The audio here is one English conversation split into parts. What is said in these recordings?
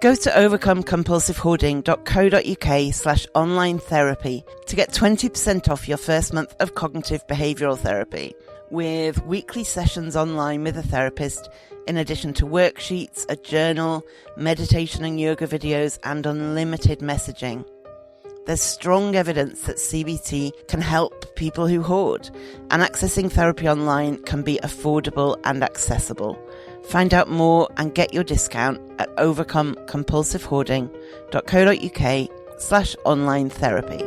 Go to overcomecompulsivehoarding.co.uk/online therapy to get 20% off your first month of cognitive behavioural therapy, with weekly sessions online with a therapist, in addition to worksheets, a journal, meditation and yoga videos, and unlimited messaging. There's strong evidence that CBT can help people who hoard, and accessing therapy online can be affordable and accessible. Find out more and get your discount at overcomecompulsivehoarding.co.uk/online therapy.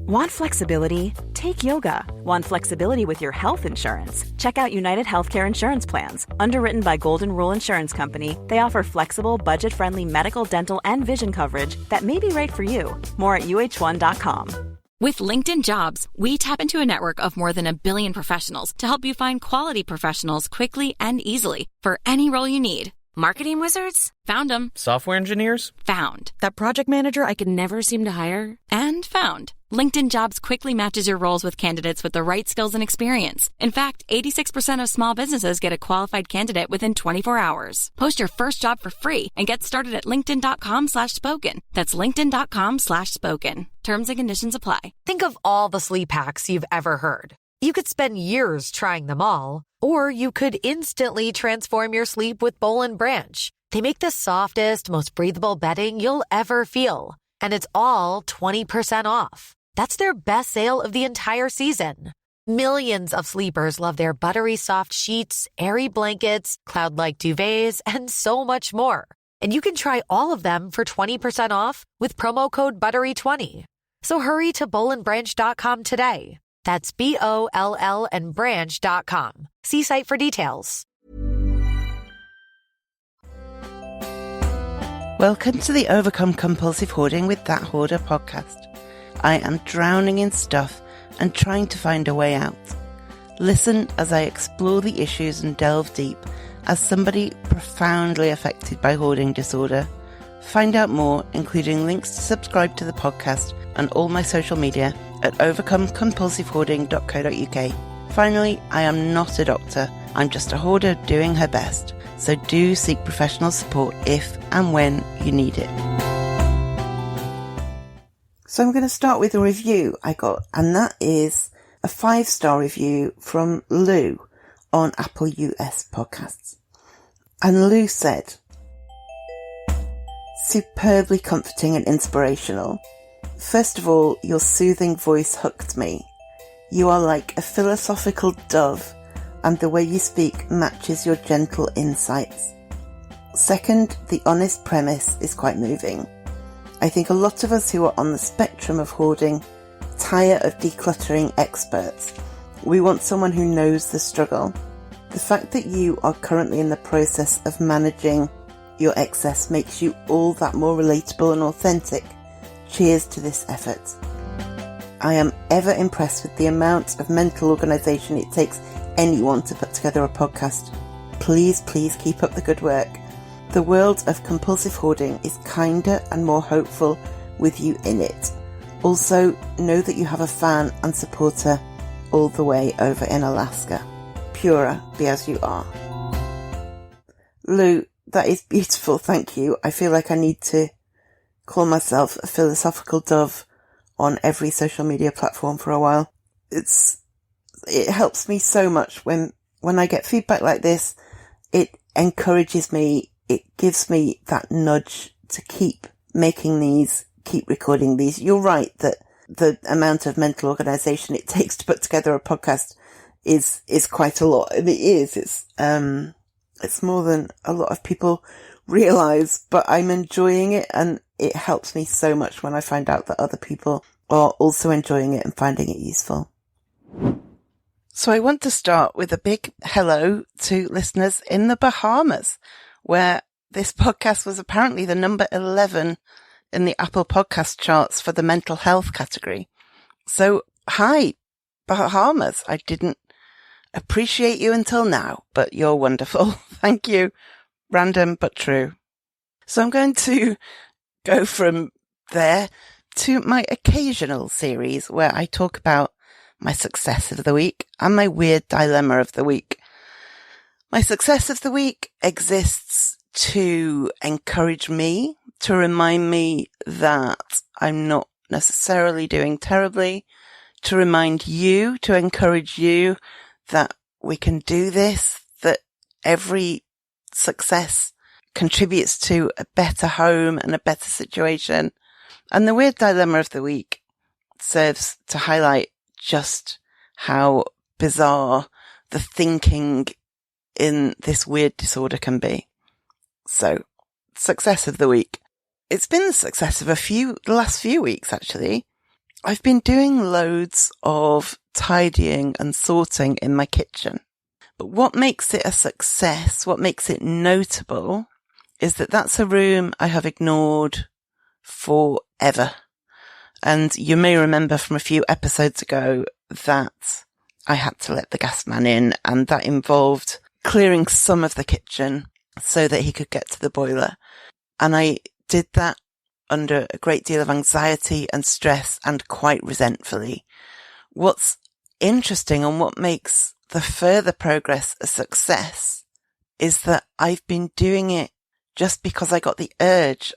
Want flexibility? Take yoga. Want flexibility with your health insurance? Check out United Healthcare Insurance Plans. Underwritten by Golden Rule Insurance Company, they offer flexible, budget-friendly medical, dental, and vision coverage that may be right for you. More at uh1.com. With LinkedIn Jobs, we tap into a network of more than 1 billion professionals to help you find quality professionals quickly and easily for any role you need. Marketing wizards? Found them. Software engineers? Found. That project manager I could never seem to hire? And found. LinkedIn Jobs quickly matches your roles with candidates with the right skills and experience. In fact, 86% of small businesses get a qualified candidate within 24 hours. Post your first job for free and get started at linkedin.com/spoken. That's linkedin.com/spoken. Terms and conditions apply. Think of all the sleep hacks you've ever heard. You could spend years trying them all, or you could instantly transform your sleep with Boll and Branch. They make the softest, most breathable bedding you'll ever feel. And it's all 20% off. That's their best sale of the entire season. Millions of sleepers love their buttery soft sheets, airy blankets, cloud-like duvets, and so much more. And you can try all of them for 20% off with promo code BUTTERY20. So hurry to bollandbranch.com today. That's BOLL and branch.com. See site for details. Welcome to the Overcome Compulsive Hoarding with That Hoarder podcast. I am drowning in stuff and trying to find a way out. Listen as I explore the issues and delve deep as somebody profoundly affected by hoarding disorder. Find out more, including links to subscribe to the podcast and all my social media at overcomecompulsivehoarding.co.uk. Finally, I am not a doctor. I'm just a hoarder doing her best. So do seek professional support if and when you need it. So I'm going to start with a review I got, and that is a 5-star review from Lou on Apple US podcasts. And Lou said, superbly comforting and inspirational. First of all, your soothing voice hooked me. You are like a philosophical dove, and the way you speak matches your gentle insights. Second, the honest premise is quite moving. I think a lot of us who are on the spectrum of hoarding tire of decluttering experts. We want someone who knows the struggle. The fact that you are currently in the process of managing your excess makes you all that more relatable and authentic. Cheers to this effort. I am ever impressed with the amount of mental organisation it takes anyone to put together a podcast. Please keep up the good work. The world of compulsive hoarding is kinder and more hopeful with you in it. Also, know that you have a fan and supporter all the way over in Alaska. Pura, be as you are. Lou, that is beautiful, thank you. I feel like I need to call myself a philosophical dove on every social media platform for a while. It helps me so much when I get feedback like this. It encourages me. It gives me that nudge to keep making these, keep recording these. You're right that the amount of mental organisation it takes to put together a podcast is quite a lot. And it is. It's more than a lot of people realise, but I'm enjoying it, and it helps me so much when I find out that other people are also enjoying it and finding it useful. So I want to start with a big hello to listeners in the Bahamas, where this podcast was apparently the number 11 in the Apple podcast charts for the mental health category. So, hi, Bahamas. I didn't appreciate you until now, but you're wonderful. Thank you. Random, but true. So I'm going to go from there to my occasional series where I talk about my success of the week and my weird dilemma of the week. My success of the week exists to encourage me, to remind me that I'm not necessarily doing terribly, to remind you, to encourage you that we can do this, that every success contributes to a better home and a better situation. And the weird dilemma of the week serves to highlight just how bizarre the thinking in this weird disorder can be. So, success of the week. It's been the success of the last few weeks, actually. I've been doing loads of tidying and sorting in my kitchen. But what makes it a success, what makes it notable, is that that's a room I have ignored forever. And you may remember from a few episodes ago that I had to let the gas man in, and that involved clearing some of the kitchen so that he could get to the boiler. And I did that under a great deal of anxiety and stress and quite resentfully. What's interesting and what makes the further progress a success is that I've been doing it just because I got the urge.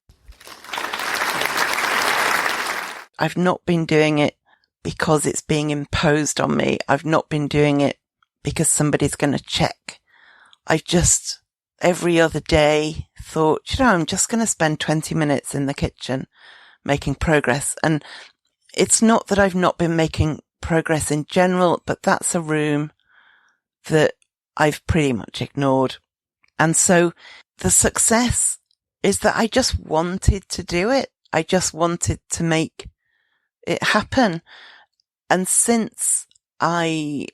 I've not been doing it because it's being imposed on me. I've not been doing it because somebody's going to check. I just, every other day, thought, I'm just going to spend 20 minutes in the kitchen making progress. And it's not that I've not been making progress in general, but that's a room that I've pretty much ignored. And so the success is that I just wanted to do it. I just wanted to make it happen. And since I've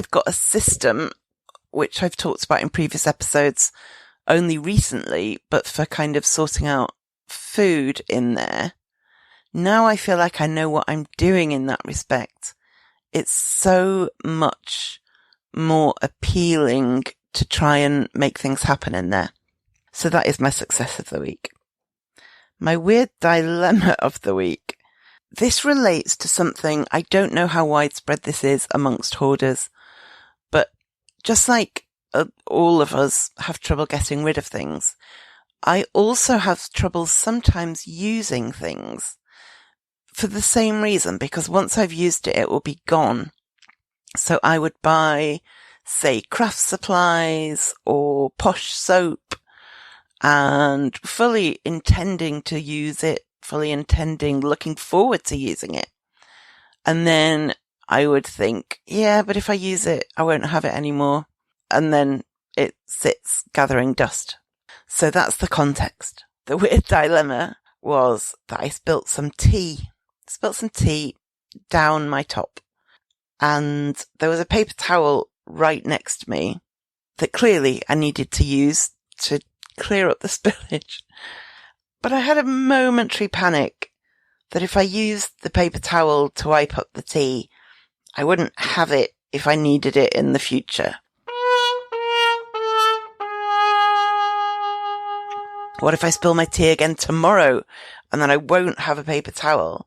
got a system, which I've talked about in previous episodes only recently, but for kind of sorting out food in there, now I feel like I know what I'm doing in that respect. It's so much more appealing to try and make things happen in there. So that is my success of the week. My weird dilemma of the week. This relates to something, I don't know how widespread this is amongst hoarders, but just like all of us have trouble getting rid of things, I also have trouble sometimes using things for the same reason, because once I've used it, it will be gone. So I would buy, say, craft supplies or posh soap and fully intending to use it, looking forward to using it. And then I would think, yeah, but if I use it, I won't have it anymore. And then it sits gathering dust. So that's the context. The weird dilemma was that I spilt some tea down my top. And there was a paper towel right next to me that clearly I needed to use to clear up the spillage. But I had a momentary panic that if I used the paper towel to wipe up the tea, I wouldn't have it if I needed it in the future. What if I spill my tea again tomorrow and then I won't have a paper towel?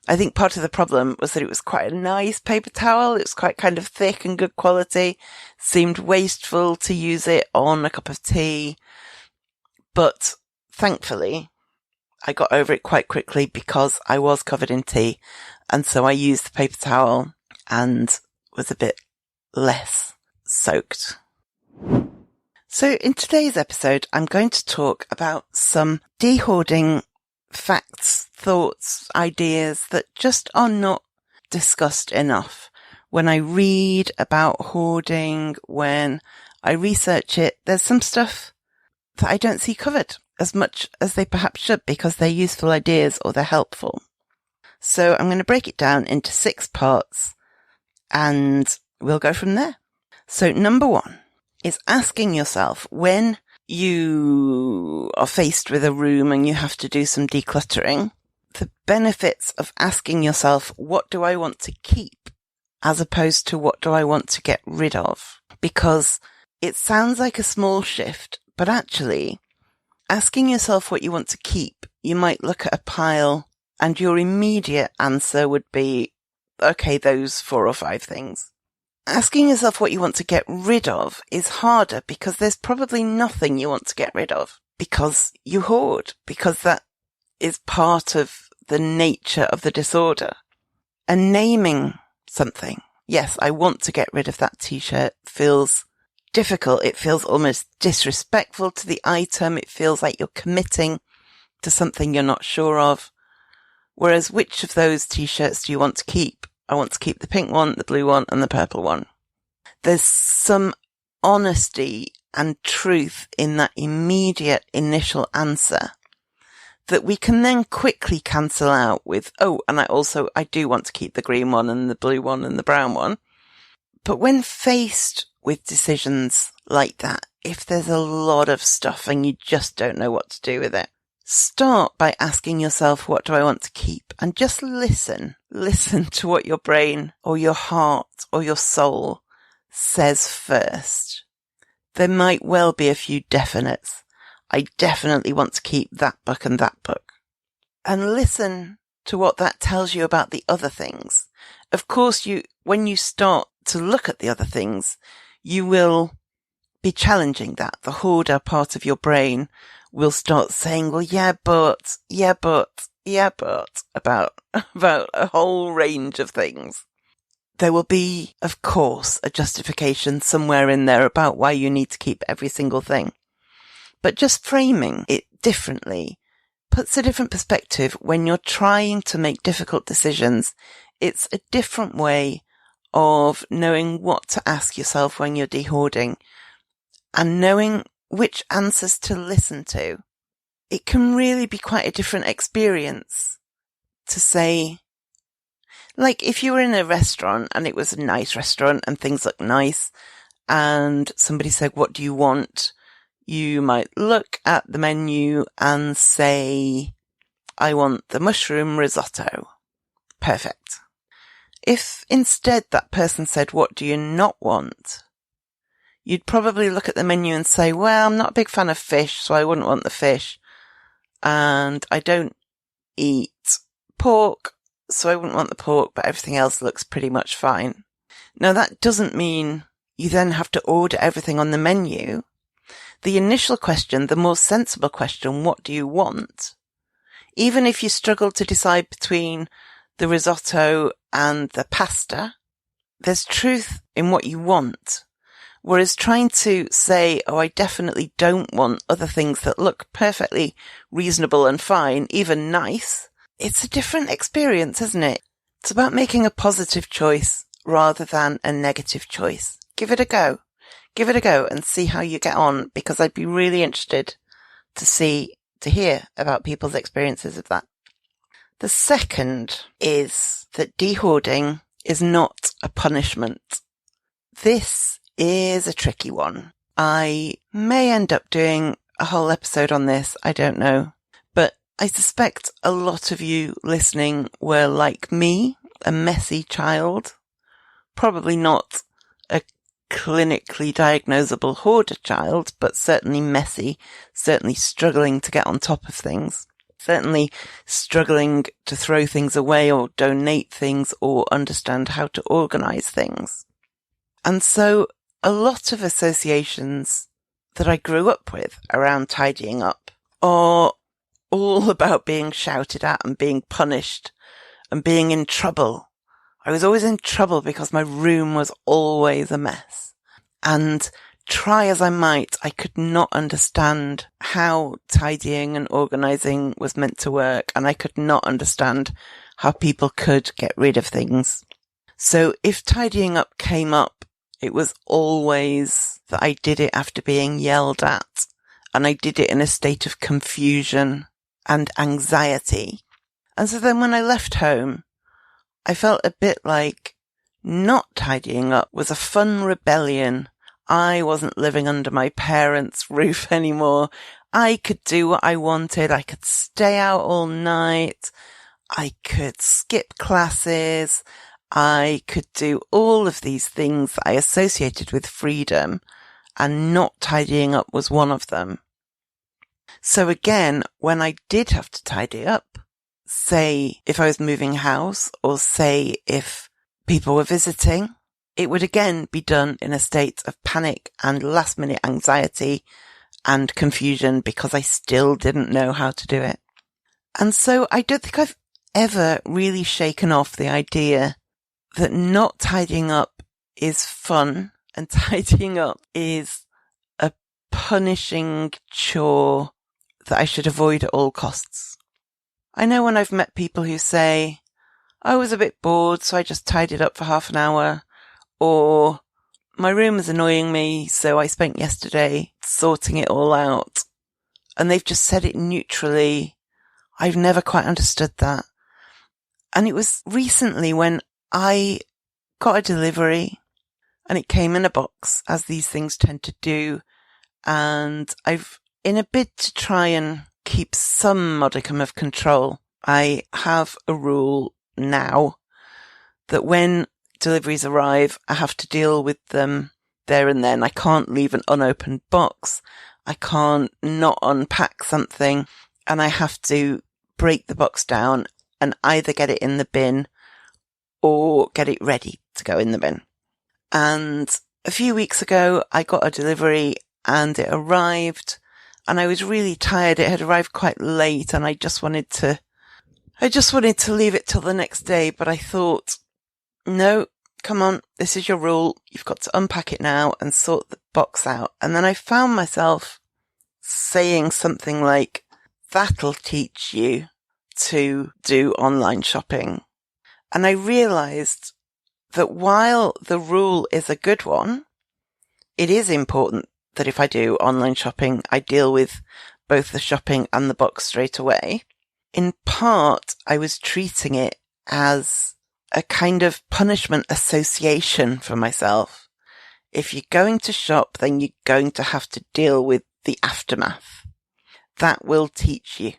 I think part of the problem was that it was quite a nice paper towel. It was quite kind of thick and good quality. Seemed wasteful to use it on a cup of tea. But thankfully, I got over it quite quickly because I was covered in tea. And so I used the paper towel and was a bit less soaked. So in today's episode, I'm going to talk about some dehoarding facts, thoughts, ideas that just are not discussed enough. When I read about hoarding, when I research it, there's some stuff that I don't see covered as much as they perhaps should because they're useful ideas or they're helpful. So I'm going to break it down into 6 parts and we'll go from there. So number 1 is asking yourself when you are faced with a room and you have to do some decluttering, the benefits of asking yourself, what do I want to keep as opposed to what do I want to get rid of? Because it sounds like a small shift, but actually asking yourself what you want to keep, you might look at a pile and your immediate answer would be, okay, those 4 or 5 things. asking yourself what you want to get rid of is harder because there's probably nothing you want to get rid of because you hoard, because that is part of the nature of the disorder. And naming something, yes, I want to get rid of that t-shirt, feels difficult. It feels almost disrespectful to the item. It feels like you're committing to something you're not sure of. Whereas which of those t-shirts do you want to keep? I want to keep the pink one, the blue one, and the purple one. There's some honesty and truth in that immediate initial answer that we can then quickly cancel out with, oh, and I do want to keep the green one and the blue one and the brown one. But when faced with decisions like that, if there's a lot of stuff and you just don't know what to do with it, start by asking yourself, what do I want to keep? And just listen. Listen to what your brain or your heart or your soul says first. There might well be a few definites. I definitely want to keep that book and that book. And listen to what that tells you about the other things. Of course, when you start to look at the other things, you will be challenging that. The hoarder part of your brain will start saying, well, yeah, but, about a whole range of things. There will be, of course, a justification somewhere in there about why you need to keep every single thing. But just framing it differently puts a different perspective when you're trying to make difficult decisions. It's a different way of knowing what to ask yourself when you're dehoarding and knowing which answers to listen to. It can really be quite a different experience to say, like if you were in a restaurant and it was a nice restaurant and things look nice and somebody said, what do you want? You might look at the menu and say, I want the mushroom risotto. Perfect. If instead that person said, what do you not want? You'd probably look at the menu and say, well, I'm not a big fan of fish, so I wouldn't want the fish. And I don't eat pork, so I wouldn't want the pork, but everything else looks pretty much fine. Now that doesn't mean you then have to order everything on the menu. The initial question, the more sensible question, what do you want? Even if you struggle to decide between the risotto and the pasta, there's truth in what you want. Whereas trying to say, oh, I definitely don't want other things that look perfectly reasonable and fine, even nice, it's a different experience, isn't it? It's about making a positive choice rather than a negative choice. Give it a go. Give it a go and see how you get on, because I'd be really interested to hear about people's experiences of that. The second is that dehoarding is not a punishment. This is a tricky one. I may end up doing a whole episode on this, I don't know. But I suspect a lot of you listening were like me, a messy child. Probably not a clinically diagnosable hoarder child, but certainly messy, certainly struggling to get on top of things, certainly struggling to throw things away or donate things or understand how to organize things. And so a lot of associations that I grew up with around tidying up are all about being shouted at and being punished and being in trouble. I was always in trouble because my room was always a mess. And try as I might, I could not understand how tidying and organising was meant to work, and I could not understand how people could get rid of things. So if tidying up came up, it was always that I did it after being yelled at, and I did it in a state of confusion and anxiety. And so then when I left home, I felt a bit like not tidying up was a fun rebellion. I wasn't living under my parents' roof anymore. I could do what I wanted. I could stay out all night. I could skip classes. I could do all of these things that I associated with freedom, and not tidying up was one of them. So again, when I did have to tidy up, say if I was moving house, or say if people were visiting, it would again be done in a state of panic and last minute anxiety and confusion because I still didn't know how to do it. And so I don't think I've ever really shaken off the idea that not tidying up is fun and tidying up is a punishing chore that I should avoid at all costs. I know when I've met people who say, I was a bit bored, so I just tidied up for half an hour, or my room is annoying me, so I spent yesterday sorting it all out. And they've just said it neutrally. I've never quite understood that. And it was recently when I got a delivery and it came in a box, as these things tend to do. And in a bid to try and keep some modicum of control, I have a rule now that when deliveries arrive, I have to deal with them there and then. I can't leave an unopened box. I can't not unpack something, and I have to break the box down and either get it in the bin or get it ready to go in the bin. And a few weeks ago, I got a delivery and it arrived, and I was really tired. It had arrived quite late and I just wanted to leave it till the next day, but I thought, no, come on, this is your rule. You've got to unpack it now and sort the box out. And then I found myself saying something like, that'll teach you to do online shopping. And I realized that while the rule is a good one, it is important that if I do online shopping, I deal with both the shopping and the box straight away. In part, I was treating it as a kind of punishment association for myself. If you're going to shop, then you're going to have to deal with the aftermath. That will teach you.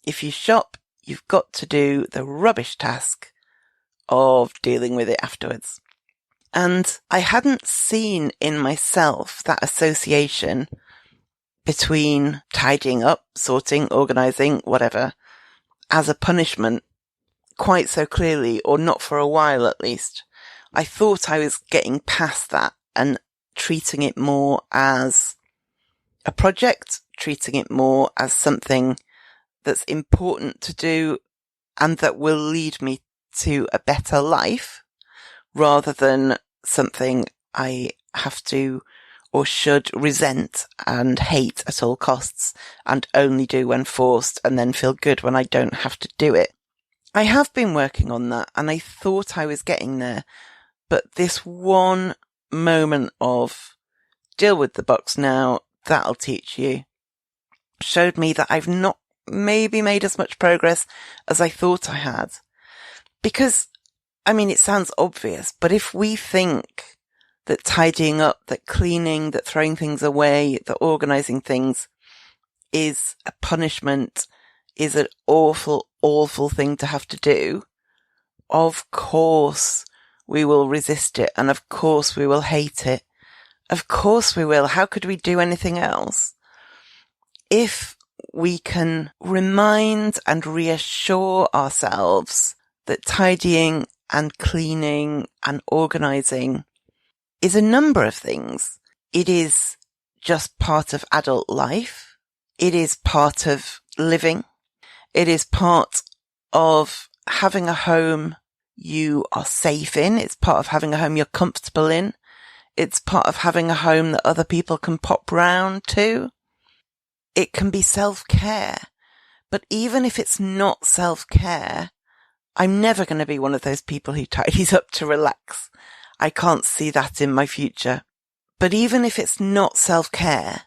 If you shop, you've got to do the rubbish task of dealing with it afterwards. And I hadn't seen in myself that association between tidying up, sorting, organising, whatever, as a punishment quite so clearly, or not for a while at least. I thought I was getting past that and treating it more as a project, treating it more as something that's important to do and that will lead me to a better life, rather than something I have to or should resent and hate at all costs and only do when forced and then feel good when I don't have to do it. I have been working on that and I thought I was getting there, but this one moment of deal with the box now, that'll teach you, showed me that I've not maybe made as much progress as I thought I had. Because, I mean, it sounds obvious, but if we think that tidying up, that cleaning, that throwing things away, that organising things is a punishment, is an awful, awful thing to have to do, of course we will resist it, and of course we will hate it. Of course we will. How could we do anything else? If we can remind and reassure ourselves that tidying and cleaning and organising is a number of things. It is just part of adult life. It is part of living. It is part of having a home you are safe in. It's part of having a home you're comfortable in. It's part of having a home that other people can pop round to. It can be self-care. But even if it's not self-care, I'm never going to be one of those people who tidies up to relax. I can't see that in my future. But even if it's not self-care,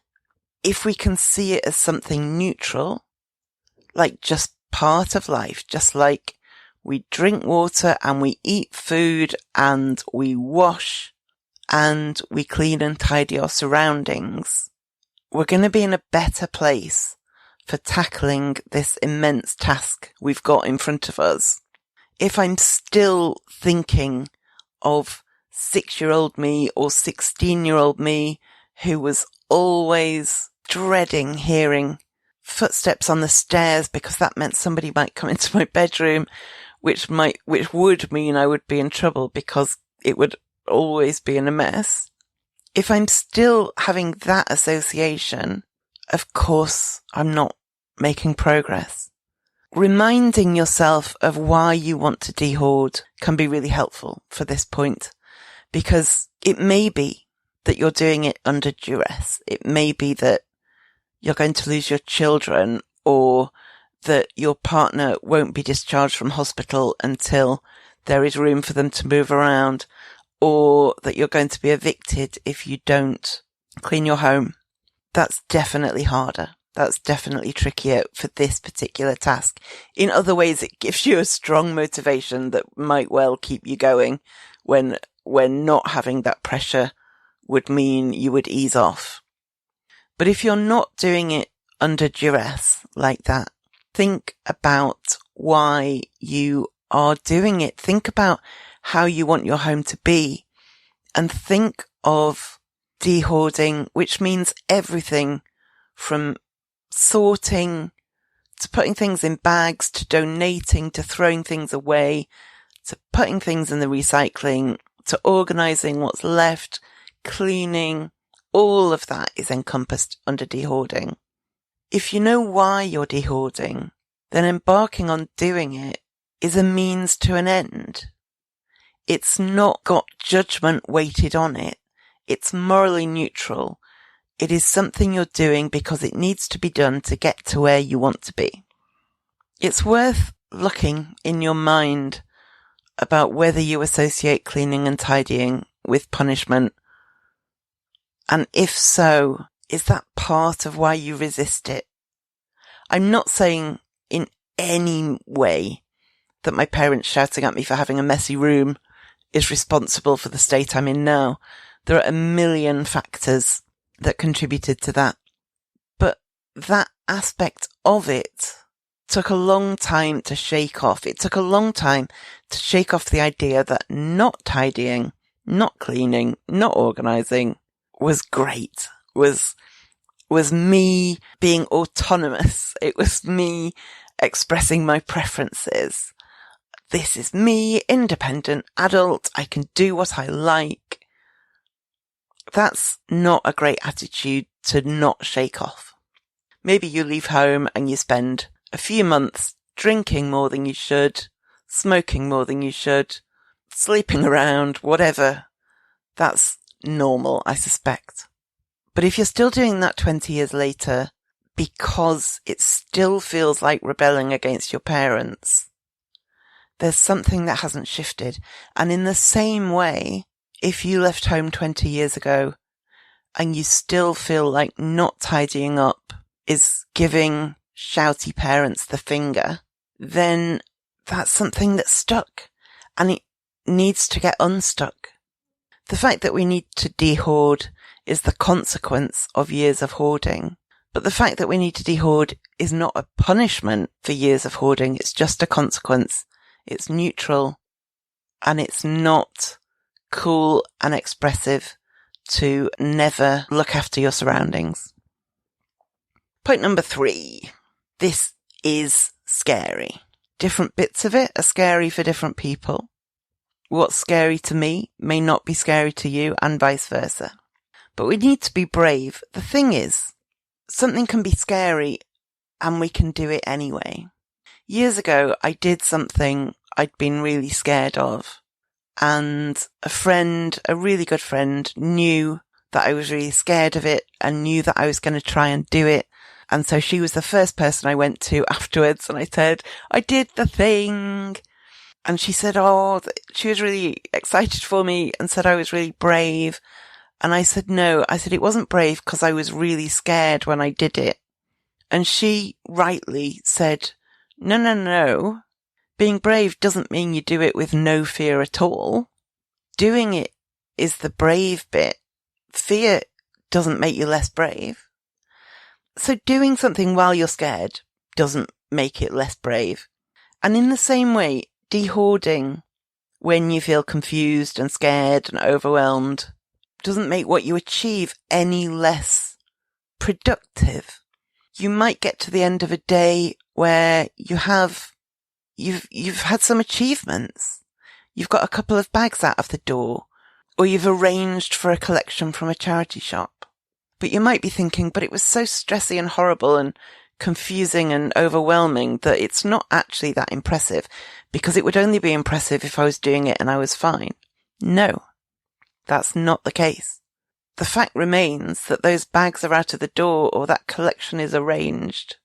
if we can see it as something neutral, like just part of life, just like we drink water and we eat food and we wash and we clean and tidy our surroundings, we're going to be in a better place for tackling this immense task we've got in front of us. If I'm still thinking of 6-year-old me or 16-year-old me who was always dreading hearing footsteps on the stairs because that meant somebody might come into my bedroom, which would mean I would be in trouble because it would always being a mess, if I'm still having that association, of course I'm not making progress. Reminding yourself of why you want to dehoard can be really helpful for this point, because it may be that you're doing it under duress. It may be that you're going to lose your children, or that your partner won't be discharged from hospital until there is room for them to move around, or that you're going to be evicted if you don't clean your home. That's definitely harder. That's definitely trickier for this particular task. In other ways, it gives you a strong motivation that might well keep you going when not having that pressure would mean you would ease off. But if you're not doing it under duress like that, think about why you are doing it. Think about how you want your home to be, and think of dehoarding, which means everything from sorting to putting things in bags, to donating, to throwing things away, to putting things in the recycling, to organising what's left, cleaning. All of that is encompassed under dehoarding. If you know why you're dehoarding, then embarking on doing it is a means to an end. It's not got judgment weighted on it. It's morally neutral. It is something you're doing because it needs to be done to get to where you want to be. It's worth looking in your mind about whether you associate cleaning and tidying with punishment. And if so, is that part of why you resist it? I'm not saying in any way that my parents shouting at me for having a messy room is responsible for the state I'm in now. There are a million factors that contributed to that. But that aspect of it took a long time to shake off. It took a long time to shake off the idea that not tidying, not cleaning, not organising was great, was me being autonomous. It was me expressing my preferences. This is me, independent adult. I can do what I like. That's not a great attitude to not shake off. Maybe you leave home and you spend a few months drinking more than you should, smoking more than you should, sleeping around, whatever. That's normal, I suspect. But if you're still doing that 20 years later because it still feels like rebelling against your parents, there's something that hasn't shifted. And in the same way, if you left home 20 years ago and you still feel like not tidying up is giving shouty parents the finger, then that's something that's stuck and it needs to get unstuck. The fact that we need to dehoard is the consequence of years of hoarding. But the fact that we need to dehoard is not a punishment for years of hoarding. It's just a consequence. It's neutral, and it's not cool and expressive to never look after your surroundings. Point number 3. This is scary. Different bits of it are scary for different people. What's scary to me may not be scary to you, and vice versa. But we need to be brave. The thing is, something can be scary and we can do it anyway. Years ago, I did something I'd been really scared of, and a really good friend, knew that I was really scared of it and knew that I was going to try and do it. And so she was the first person I went to afterwards, and I said, I did the thing. And she said, she was really excited for me and said I was really brave. And I said, no, it wasn't brave because I was really scared when I did it. And she rightly said, no. Being brave doesn't mean you do it with no fear at all. Doing it is the brave bit. Fear doesn't make you less brave. So doing something while you're scared doesn't make it less brave. And in the same way, dehoarding when you feel confused and scared and overwhelmed doesn't make what you achieve any less productive. You might get to the end of a day where you've had some achievements. You've got a couple of bags out of the door, Or you've arranged for a collection from a charity shop. But you might be thinking, but it was so stressy and horrible and confusing and overwhelming that it's not actually that impressive, because it would only be impressive if I was doing it and I was fine. No, that's not the case. The fact remains that those bags are out of the door or that collection is arranged,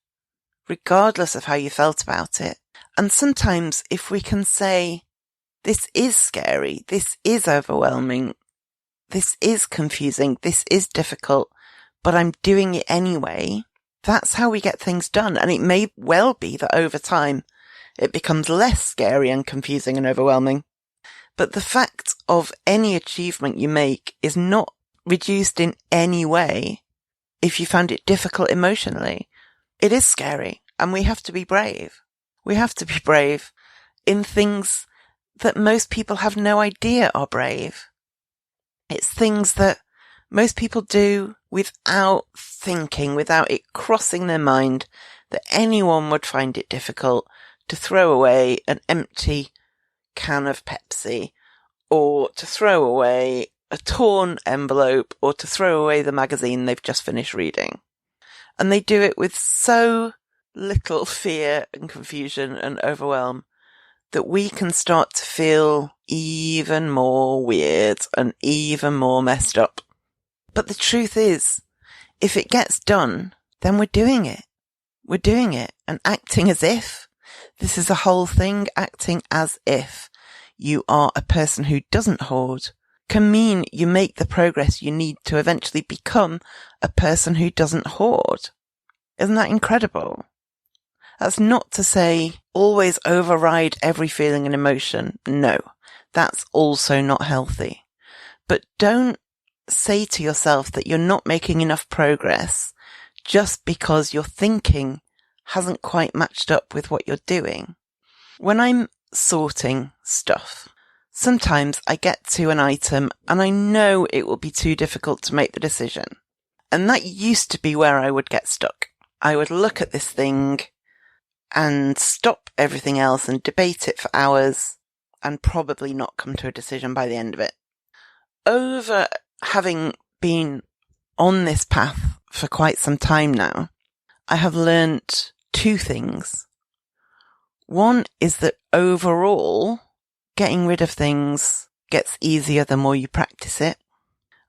regardless of how you felt about it. And sometimes if we can say, this is scary, this is overwhelming, this is confusing, this is difficult, but I'm doing it anyway, that's how we get things done. And it may well be that over time it becomes less scary and confusing and overwhelming. But the fact of any achievement you make is not reduced in any way if you found it difficult emotionally. It is scary, and we have to be brave. We have to be brave in things that most people have no idea are brave. It's things that most people do without thinking, without it crossing their mind that anyone would find it difficult to throw away an empty can of Pepsi, or to throw away a torn envelope, or to throw away the magazine they've just finished reading. And they do it with so little fear and confusion and overwhelm that we can start to feel even more weird and even more messed up. But the truth is, if it gets done, then we're doing it. We're doing it and acting as if. This is a whole thing. Acting as if you are a person who doesn't hoard can mean you make the progress you need to eventually become a person who doesn't hoard. Isn't that incredible? That's not to say always override every feeling and emotion. No, that's also not healthy. But don't say to yourself that you're not making enough progress just because your thinking hasn't quite matched up with what you're doing. When I'm sorting stuff, sometimes I get to an item and I know it will be too difficult to make the decision. And that used to be where I would get stuck. I would look at this thing and stop everything else and debate it for hours and probably not come to a decision by the end of it. Over having been on this path for quite some time now, I have learnt two things. One is that overall, getting rid of things gets easier the more you practice it.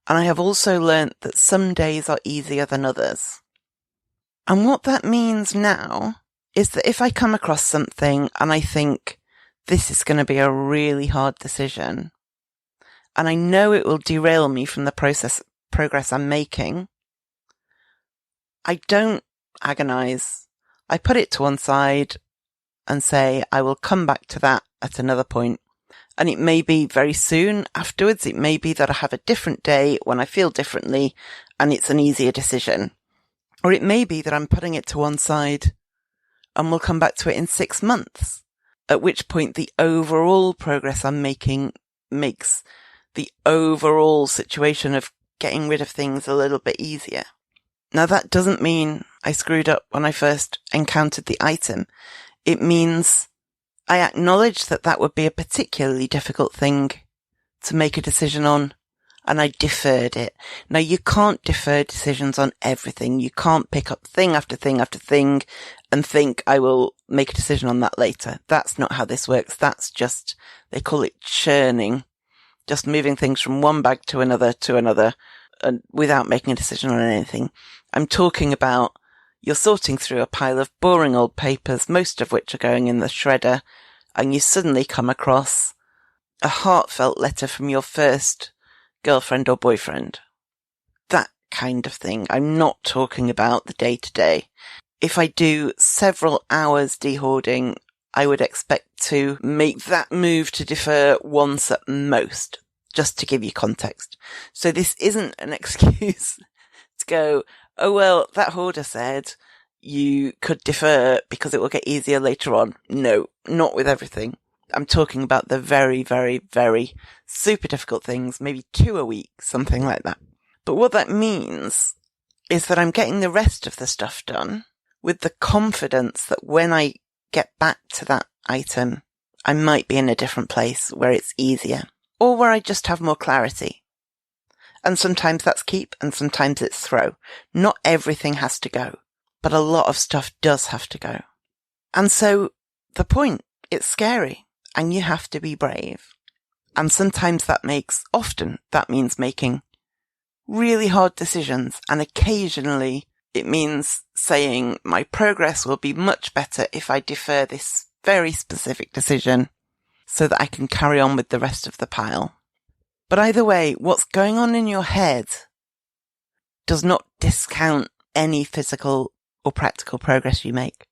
And I have also learnt that some days are easier than others. And what that means now is that if I come across something and I think this is going to be a really hard decision, and I know it will derail me from the progress I'm making, I don't agonize. I put it to one side and say, I will come back to that at another point. And it may be very soon afterwards. It may be that I have a different day when I feel differently and it's an easier decision. Or it may be that I'm putting it to one side and we'll come back to it in 6 months, at which point the overall progress I'm making makes the overall situation of getting rid of things a little bit easier. Now that doesn't mean I screwed up when I first encountered the item. It means I acknowledge that that would be a particularly difficult thing to make a decision on, and I deferred it. Now you can't defer decisions on everything. You can't pick up thing after thing after thing and think I will make a decision on that later. That's not how this works. That's just, they call it churning. Just moving things from one bag to another and without making a decision on anything. I'm talking about you're sorting through a pile of boring old papers, most of which are going in the shredder, and you suddenly come across a heartfelt letter from your first girlfriend or boyfriend. That kind of thing. I'm not talking about the day-to-day. If I do several hours dehoarding, I would expect to make that move to defer once at most, just to give you context. So this isn't an excuse to go, oh well, that hoarder said you could defer because it will get easier later on. No, not with everything. I'm talking about the very, very, very super difficult things, maybe 2 a week, something like that. But what that means is that I'm getting the rest of the stuff done with the confidence that when I get back to that item, I might be in a different place where it's easier. or where I just have more clarity. And sometimes that's keep and sometimes it's throw. Not everything has to go, but a lot of stuff does have to go. And so the point, it's scary and you have to be brave. And sometimes often that means making really hard decisions, and occasionally it means saying my progress will be much better if I defer this very specific decision so that I can carry on with the rest of the pile. But either way, what's going on in your head does not discount any physical or practical progress you make.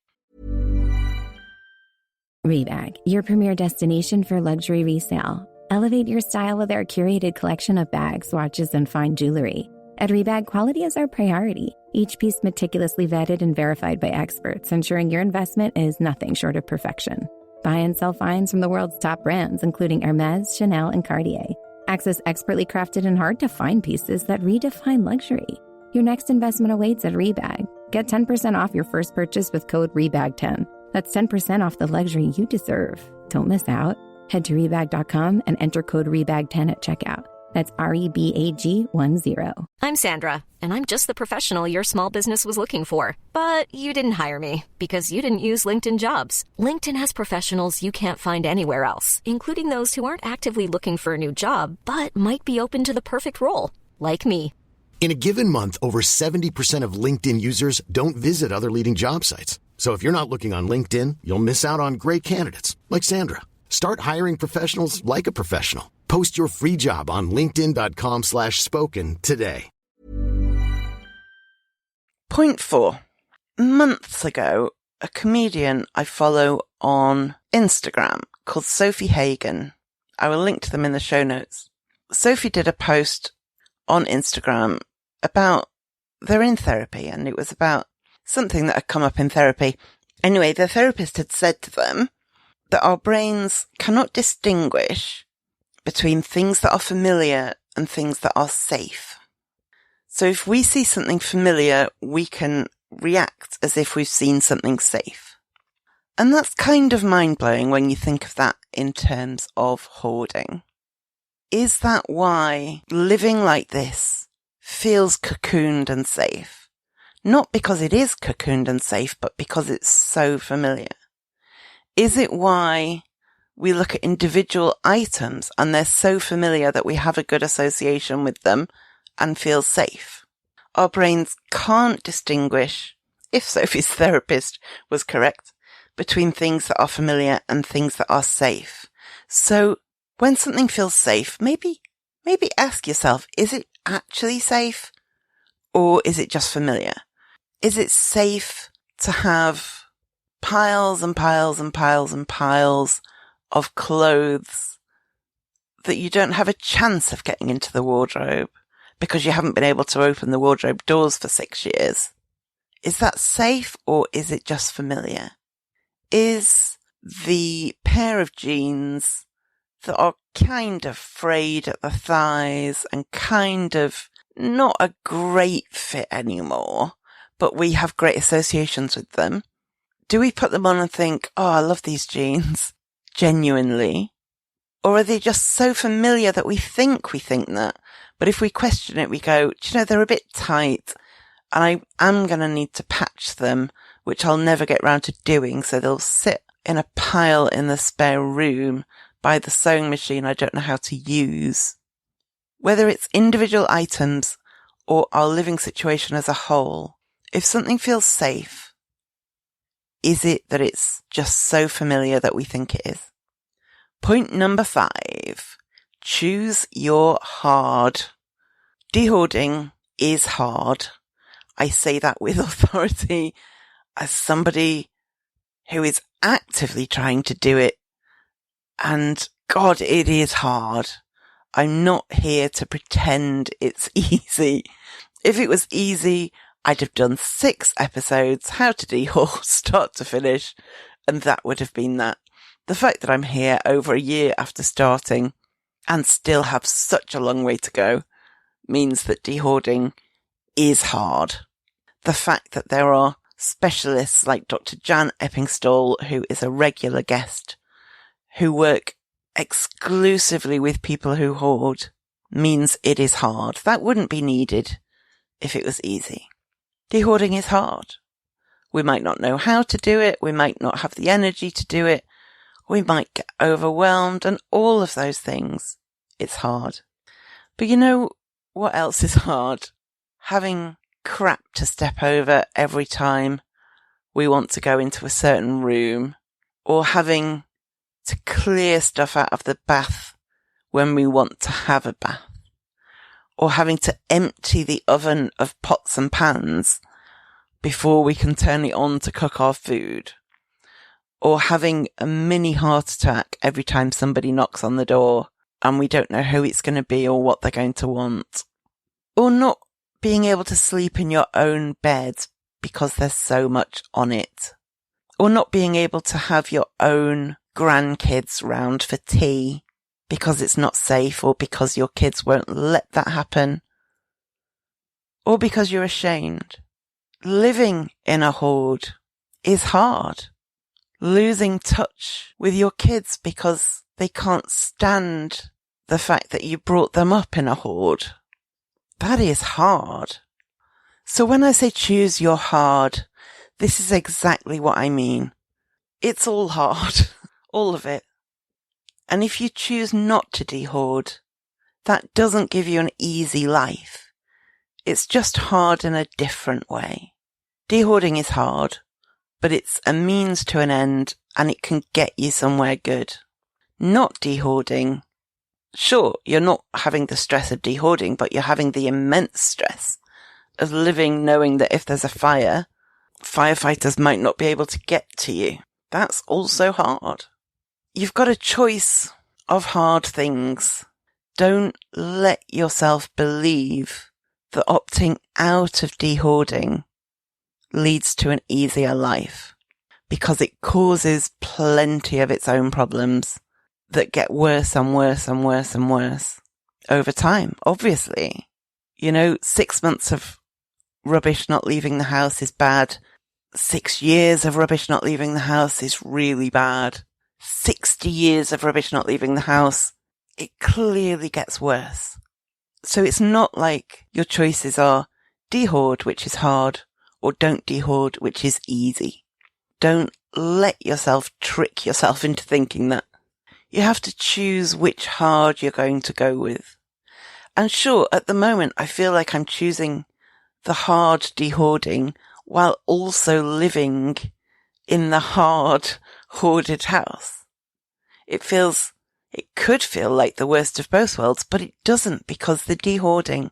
Rebag, your premier destination for luxury resale. Elevate your style with our curated collection of bags, watches, and fine jewelry. At Rebag, quality is our priority. Each piece meticulously vetted and verified by experts, ensuring your investment is nothing short of perfection. Buy and sell finds from the world's top brands, including Hermès, Chanel, and Cartier. Access expertly crafted and hard-to-find pieces that redefine luxury. Your next investment awaits at Rebag. Get 10% off your first purchase with code REBAG10. That's 10% off the luxury you deserve. Don't miss out. Head to Rebag.com and enter code REBAG10 at checkout. That's REBAG10. I'm Sandra, and I'm just the professional your small business was looking for. But you didn't hire me because you didn't use LinkedIn Jobs. LinkedIn has professionals you can't find anywhere else, including those who aren't actively looking for a new job, but might be open to the perfect role, like me. In a given month, over 70% of LinkedIn users don't visit other leading job sites. So if you're not looking on LinkedIn, you'll miss out on great candidates like Sandra. Start hiring professionals like a professional. Post your free job on linkedin.com/spoken today. Point 4. Months ago, a comedian I follow on Instagram called Sophie Hagen. I will link to them in the show notes. Sophie did a post on Instagram about they're in therapy, and it was about something that had come up in therapy. Anyway, the therapist had said to them that our brains cannot distinguish between things that are familiar and things that are safe. So if we see something familiar, we can react as if we've seen something safe. And that's kind of mind-blowing when you think of that in terms of hoarding. Is that why living like this feels cocooned and safe? Not because it is cocooned and safe, but because it's so familiar. Is it why we look at individual items and they're so familiar that we have a good association with them and feel safe? Our brains can't distinguish, if Sophie's therapist was correct, between things that are familiar and things that are safe. So when something feels safe, maybe ask yourself, is it actually safe or is it just familiar? Is it safe to have piles and piles and piles and piles of clothes that you don't have a chance of getting into the wardrobe because you haven't been able to open the wardrobe doors for 6 years? Is that safe or is it just familiar? Is the pair of jeans that are kind of frayed at the thighs and kind of not a great fit anymore, but we have great associations with them, do we put them on and think, oh, I love these jeans, genuinely? Or are they just so familiar that we think that? But if we question it, we go, do you know, they're a bit tight and I am going to need to patch them, which I'll never get round to doing. So they'll sit in a pile in the spare room by the sewing machine I don't know how to use. Whether it's individual items or our living situation as a whole, if something feels safe, is it that it's just so familiar that we think it is? Point number 5. Choose your hard. Dehoarding is hard. I say that with authority as somebody who is actively trying to do it. And God, it is hard. I'm not here to pretend it's easy. If it was easy, I'd have done 6 episodes, how to dehoard, start to finish, and that would have been that. The fact that I'm here over a year after starting and still have such a long way to go means that dehoarding is hard. The fact that there are specialists like Dr. Jan Eppingstall, who is a regular guest, who work exclusively with people who hoard means it is hard. That wouldn't be needed if it was easy. Dehoarding is hard. We might not know how to do it. We might not have the energy to do it. We might get overwhelmed and all of those things. It's hard. But you know what else is hard? Having crap to step over every time we want to go into a certain room, or having to clear stuff out of the bath when we want to have a bath, or having to empty the oven of pots and pans before we can turn it on to cook our food, or having a mini heart attack every time somebody knocks on the door and we don't know who it's going to be or what they're going to want, or not being able to sleep in your own bed because there's so much on it, or not being able to have your own grandkids round for tea because it's not safe, or because your kids won't let that happen, or because you're ashamed. Living in a hoard is hard. Losing touch with your kids because they can't stand the fact that you brought them up in a hoard. That is hard. So when I say choose your hard, this is exactly what I mean. It's all hard. All of it. And if you choose not to dehoard, that doesn't give you an easy life. It's just hard in a different way. Dehoarding is hard, but it's a means to an end and it can get you somewhere good. Not dehoarding. Sure, you're not having the stress of dehoarding, but you're having the immense stress of living knowing that if there's a fire, firefighters might not be able to get to you. That's also hard. You've got a choice of hard things. Don't let yourself believe that opting out of dehoarding leads to an easier life, because it causes plenty of its own problems that get worse and worse and worse and worse over time, obviously. 6 months of rubbish not leaving the house is bad. 6 years of rubbish not leaving the house is really bad. 60 years of rubbish not leaving the house, it clearly gets worse. So it's not like your choices are dehoard, which is hard, or don't dehoard, which is easy. Don't let yourself trick yourself into thinking that. You have to choose which hard you're going to go with. And sure, at the moment, I feel like I'm choosing the hard dehoarding while also living in the hard hoarded house. It could feel like the worst of both worlds, but it doesn't, because the dehoarding,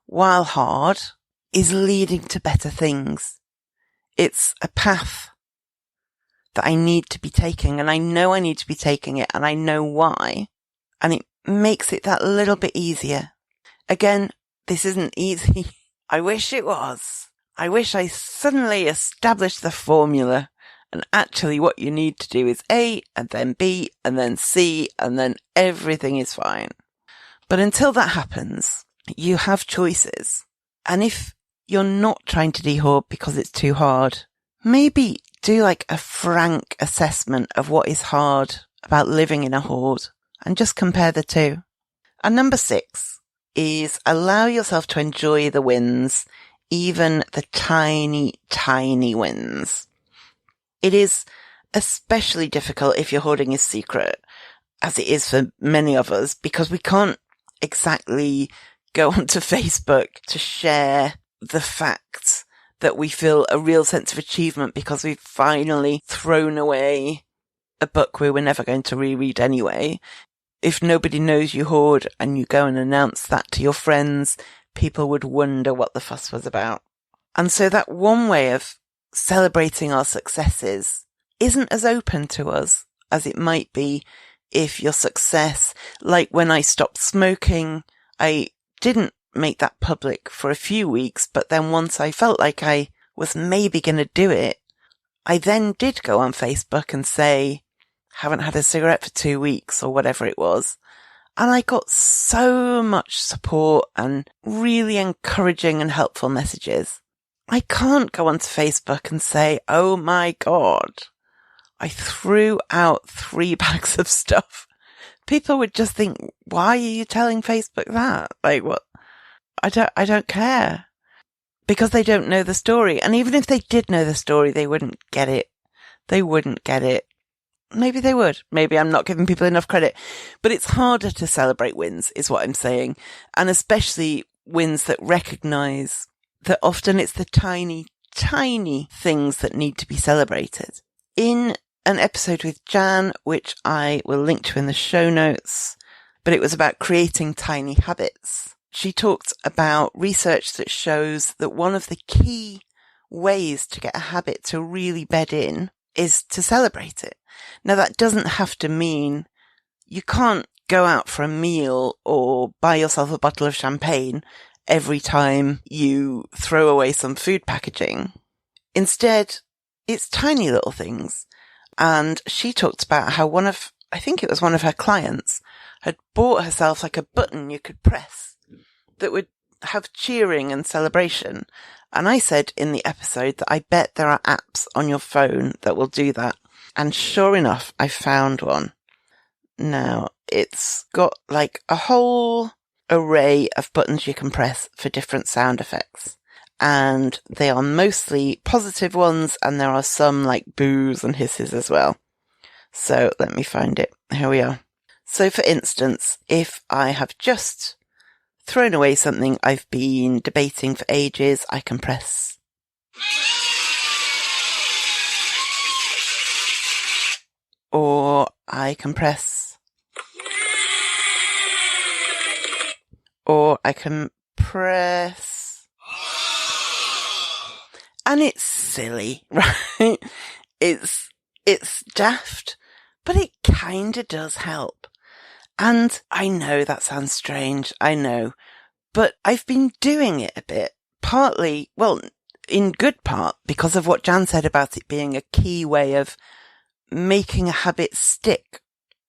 while hard, is leading to better things. It's a path that I need to be taking, and I know I need to be taking it, and I know why, and it makes it that little bit easier. Again, this isn't easy. I wish it was. I wish I suddenly established the formula, and actually what you need to do is A, and then B, and then C, and then everything is fine. But until that happens, you have choices. And if you're not trying to dehoard because it's too hard, maybe do like a frank assessment of what is hard about living in a hoard and just compare the two. And number 6 is allow yourself to enjoy the wins, even the tiny, tiny wins. It is especially difficult if your hoarding is secret, as it is for many of us, because we can't exactly go onto Facebook to share the fact that we feel a real sense of achievement because we've finally thrown away a book we were never going to reread anyway. If nobody knows you hoard and you go and announce that to your friends, people would wonder what the fuss was about. And so that one way of celebrating our successes isn't as open to us as it might be if your success, like when I stopped smoking, I didn't make that public for a few weeks, but then once I felt like I was maybe going to do it, I then did go on Facebook and say, haven't had a cigarette for 2 weeks or whatever it was. And I got so much support and really encouraging and helpful messages. I can't go onto Facebook and say, oh my God, I threw out 3 bags of stuff people would just think, why are you telling Facebook that? Like, what? I don't care. Because they don't know the story. And even if they did know the story, they wouldn't get it. They wouldn't get it. Maybe they would. Maybe I'm not giving people enough credit. But it's harder to celebrate wins, is what I'm saying. And especially wins that recognise that often it's the tiny, tiny things that need to be celebrated. In an episode with Jan, which I will link to in the show notes, but it was about creating tiny habits. She talked about research that shows that one of the key ways to get a habit to really bed in is to celebrate it. Now, that doesn't have to mean you can't go out for a meal or buy yourself a bottle of champagne every time you throw away some food packaging. Instead, it's tiny little things. And she talked about how I think it was one of her clients, had bought herself like a button you could press that would have cheering and celebration. And I said in the episode that I bet there are apps on your phone that will do that. And sure enough, I found one. Now, it's got like a whole array of buttons you can press for different sound effects. And they are mostly positive ones, and there are some like boos and hisses as well. So let me find it. Here we are. So for instance, if I have just thrown away something I've been debating for ages, I can press. Or I can press. Or I can press. And it's silly, right? It's daft, but it kinda does help. And I know that sounds strange, I know, but I've been doing it a bit, partly, well, in good part, because of what Jan said about it being a key way of making a habit stick.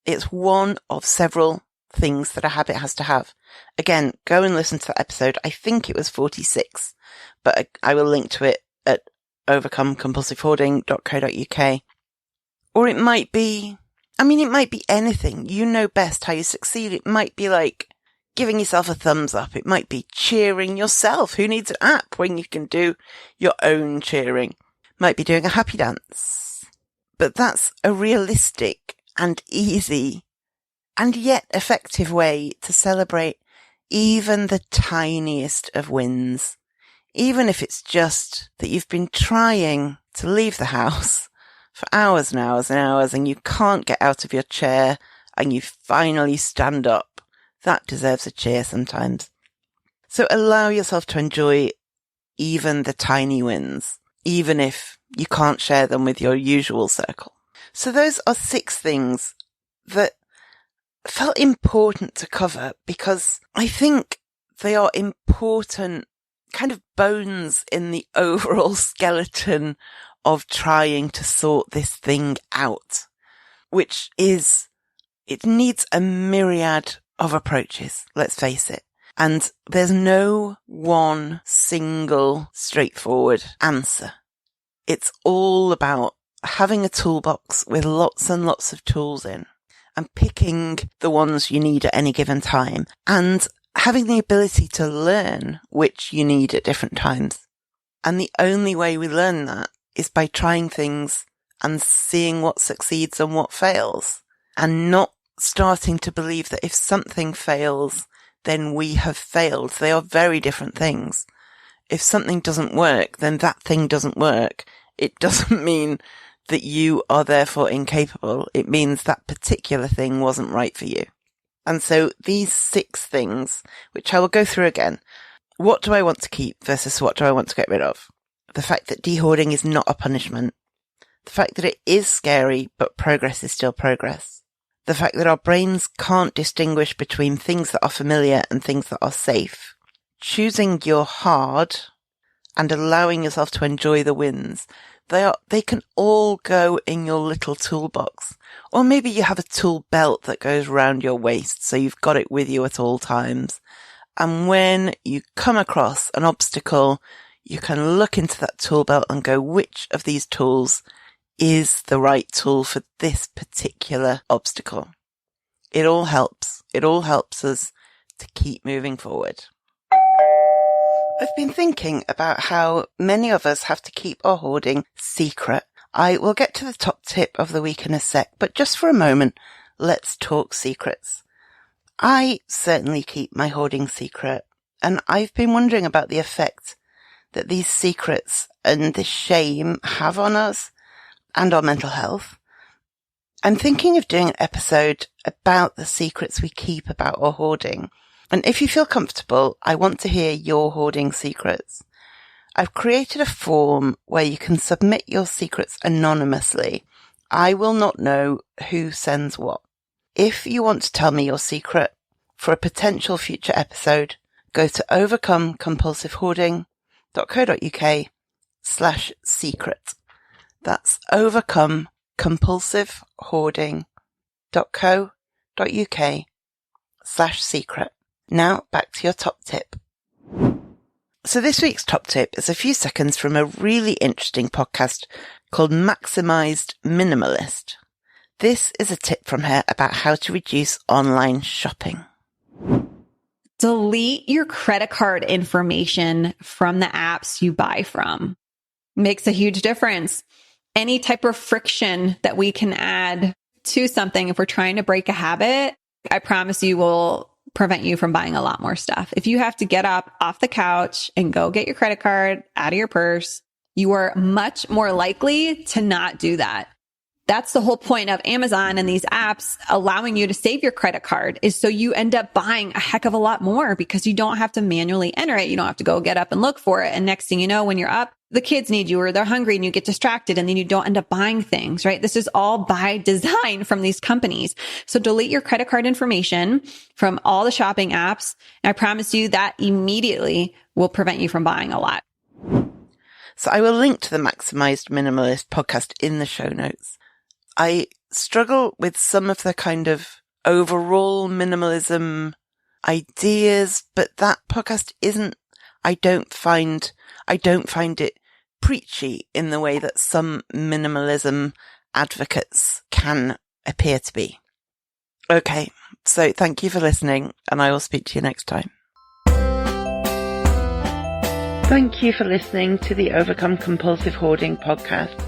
It's one of several things that a habit has to have. Again, go and listen to that episode. I think it was 46, but I will link to it at overcomecompulsivehoarding.co.uk. Or it might be anything. You know best how you succeed. It might be like giving yourself a thumbs up. It might be cheering yourself. Who needs an app when you can do your own cheering? Might be doing a happy dance. But that's a realistic and easy and yet effective way to celebrate even the tiniest of wins. Even if it's just that you've been trying to leave the house for hours and hours and hours and you can't get out of your chair and you finally stand up. That deserves a cheer sometimes. So allow yourself to enjoy even the tiny wins, even if you can't share them with your usual circle. So those are 6 things that felt important to cover because I think they are important kind of bones in the overall skeleton of trying to sort this thing out, which is, it needs a myriad of approaches, let's face it. And there's no one single straightforward answer. It's all about having a toolbox with lots and lots of tools in and picking the ones you need at any given time and having the ability to learn which you need at different times. And the only way we learn that is by trying things and seeing what succeeds and what fails, and not starting to believe that if something fails, then we have failed. They are very different things. If something doesn't work, then that thing doesn't work. It doesn't mean that you are therefore incapable. It means that particular thing wasn't right for you. And so these 6 things, which I will go through again, what do I want to keep versus what do I want to get rid of? The fact that dehoarding is not a punishment. The fact that it is scary, but progress is still progress. The fact that our brains can't distinguish between things that are familiar and things that are safe. Choosing your hard and allowing yourself to enjoy the wins. They can all go in your little toolbox. Or maybe you have a tool belt that goes around your waist, so you've got it with you at all times. And when you come across an obstacle, you can look into that tool belt and go, which of these tools is the right tool for this particular obstacle? It all helps. It all helps us to keep moving forward. I've been thinking about how many of us have to keep our hoarding secret. I will get to the top tip of the week in a sec, but just for a moment, let's talk secrets. I certainly keep my hoarding secret, and I've been wondering about the effect that these secrets and the shame have on us and our mental health. I'm thinking of doing an episode about the secrets we keep about our hoarding. And if you feel comfortable, I want to hear your hoarding secrets. I've created a form where you can submit your secrets anonymously. I will not know who sends what. If you want to tell me your secret for a potential future episode, go to overcomecompulsivehoarding.co.uk/secret. That's overcomecompulsivehoarding.co.uk/secret. Now back to your top tip. So this week's top tip is a few seconds from a really interesting podcast called Maximized Minimalist. This is a tip from her about how to reduce online shopping. Delete your credit card information from the apps you buy from. Makes a huge difference. Any type of friction that we can add to something, if we're trying to break a habit, I promise you will prevent you from buying a lot more stuff. If you have to get up off the couch and go get your credit card out of your purse, you are much more likely to not do that. That's the whole point of Amazon and these apps allowing you to save your credit card, is so you end up buying a heck of a lot more because you don't have to manually enter it. You don't have to go get up and look for it. And next thing you know, when you're up, the kids need you or they're hungry and you get distracted and then you don't end up buying things, right? This is all by design from these companies. So delete your credit card information from all the shopping apps. And I promise you that immediately will prevent you from buying a lot. So I will link to the Maximized Minimalist podcast in the show notes. I struggle with some of the kind of overall minimalism ideas, but that podcast I don't find it preachy in the way that some minimalism advocates can appear to be. Okay, so thank you for listening, and I will speak to you next time. Thank you for listening to the Overcome Compulsive Hoarding podcast.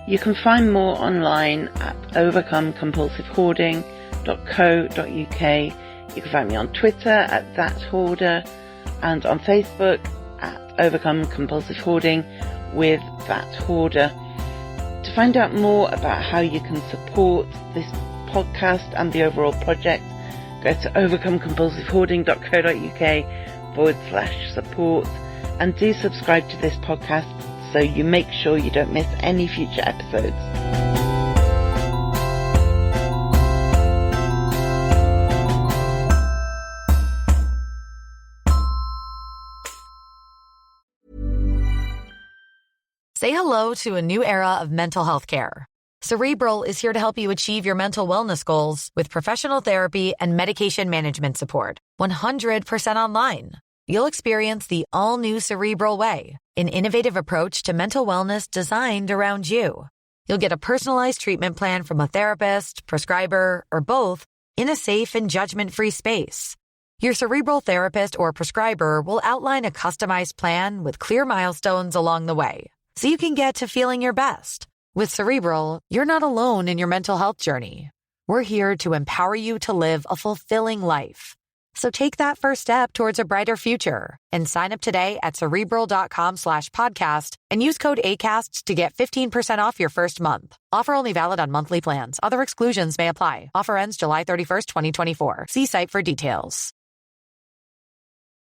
You can find more online at overcomecompulsivehoarding.co.uk. You can find me on Twitter at @thathoarder and on Facebook at Overcome Compulsive Hoarding with That Hoarder. To find out more about how you can support this podcast and the overall project, go to overcomecompulsivehoarding.co.uk/support and do subscribe to this podcast so you make sure you don't miss any future episodes. Say hello to a new era of mental health care. Cerebral is here to help you achieve your mental wellness goals with professional therapy and medication management support. 100% online. You'll experience the all-new Cerebral Way, an innovative approach to mental wellness designed around you. You'll get a personalized treatment plan from a therapist, prescriber, or both in a safe and judgment-free space. Your Cerebral therapist or prescriber will outline a customized plan with clear milestones along the way, so you can get to feeling your best. With Cerebral, you're not alone in your mental health journey. We're here to empower you to live a fulfilling life. So take that first step towards a brighter future and sign up today at Cerebral.com/podcast and use code ACAST to get 15% off your first month. Offer only valid on monthly plans. Other exclusions may apply. Offer ends July 31st, 2024. See site for details.